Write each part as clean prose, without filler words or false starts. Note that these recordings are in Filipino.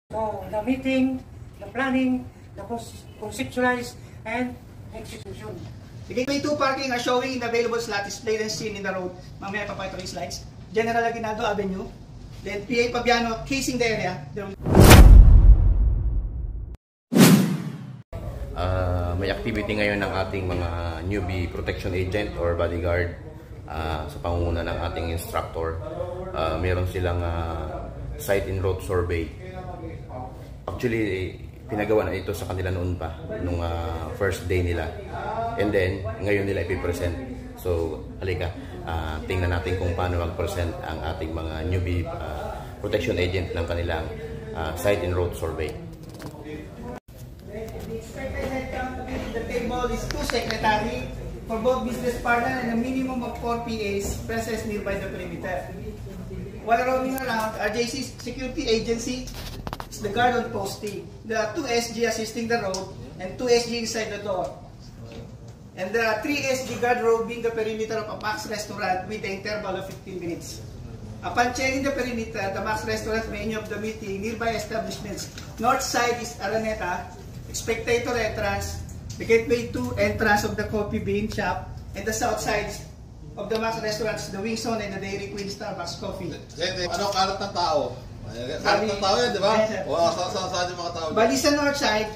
So, the meeting, the planning, the conceptualize, and execution. The Gateway 2 parking are showing in the available slot displayed and seen in the road. Mamaya papakita ko yung slides. General Aguinaldo Avenue. Then PA Pabiano casing the area. May activity ngayon ng ating mga newbie protection agent or bodyguard sa pangunguna ng ating instructor. Meron silang site in road survey. Actually, pinagawa na ito sa kanila noon pa, nung first day nila. And then, ngayon nila ipipresent. So, halika, tingnan natin kung paano mag-present ang ating mga newbie protection agent ng kanilang site in road survey. The expected headcount in the table is 2 secretary for both business partner and a minimum of 4 PAs present nearby the perimeter. While roaming around, RJC Security Agency is the guard on posting. There are 2 SG assisting the road and 2 SG inside the door. And there are 3 SG guard roaming the perimeter of a Max restaurant with the interval of 15 minutes. Upon checking the perimeter, the Max restaurant menu of the meeting, nearby establishments. North side is Araneta, spectator entrance, the Gateway 2 entrance of the Coffee Bean Shop, and the south side of the Max restaurants, the Wing Zone and the Dairy Queen Starbucks Coffee. Ano kalat ng tao? Kalat ng tao yan, di ba? O, saan yung mga tao? Bali sa north side,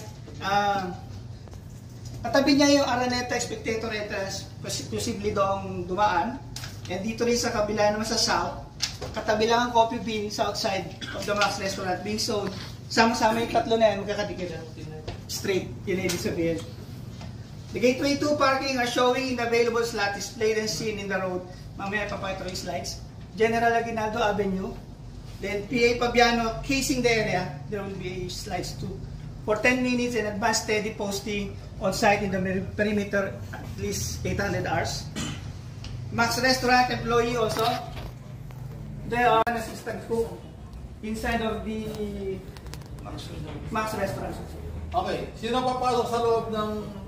katabi niya yung Araneta spectator entrance, possibly doong dumaan. And dito rin sa kabila naman sa south, katabi lang ang Coffee Bean, south side of the Max restaurant, Wing Zone. Sama-sama yung tatlo na yan, magkakadikit. Straight, yun ibig sabihin. The Gateway 2 parking are showing in the available slot displayed and seen in the road. Mamaya papakita ko yung slides. General Aguinaldo Avenue. Then PA Pabiano casing the area. There will be slides too. For 10 minutes and advanced steady posting on site in the perimeter at least 800 hours. Max Restaurant employee also. They are an assistant cook inside of the Max Restaurant. Okay, sino papasok sa loob ng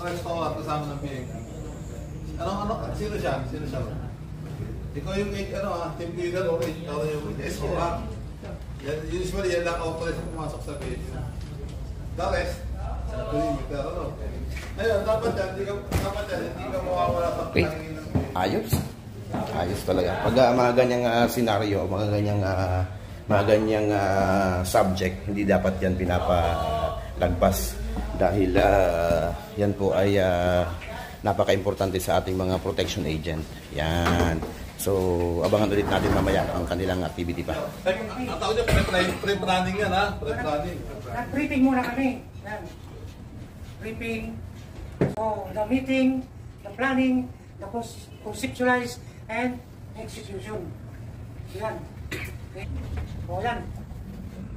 restaurant kasama ng PA? Sino siya? Ikaw yung team leader o ikaw yung SO ha? Usually yan lang authorized na pumasok sa PA. The rest, sa perimeter, Ngayon, dapat yan, hindi ka mawawala sa panangin ng PA. Ayos talaga. Pag mga ganyang senaryo, mga ganyang subject, hindi dapat yan pinapalagpas dahil yan po ay napaka-importante sa ating mga protection agent. Yan. So, abangan ulit natin mamaya ang kanilang activity pa. Ang tawag niya, pre-planning yan ha? Pre-planning. Nag-briefing muna kami. Yan. Briefing. So, the meeting, the planning, the conceptualize, and execution. Yan. Okay. O yan.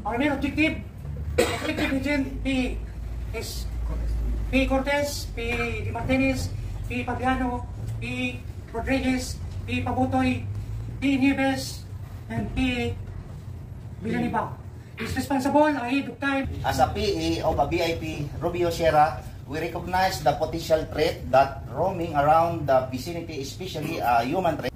Our main objective agent P is P Cortez, P Di Martinez, P Pabiano, P Rodriguez, P Pabutoy, P Nieves, and P Villanibao. Is responsible ahead of time. As a PA of a VIP, Rubio Sierra, we recognize the potential threat that roaming around the vicinity, especially human threat.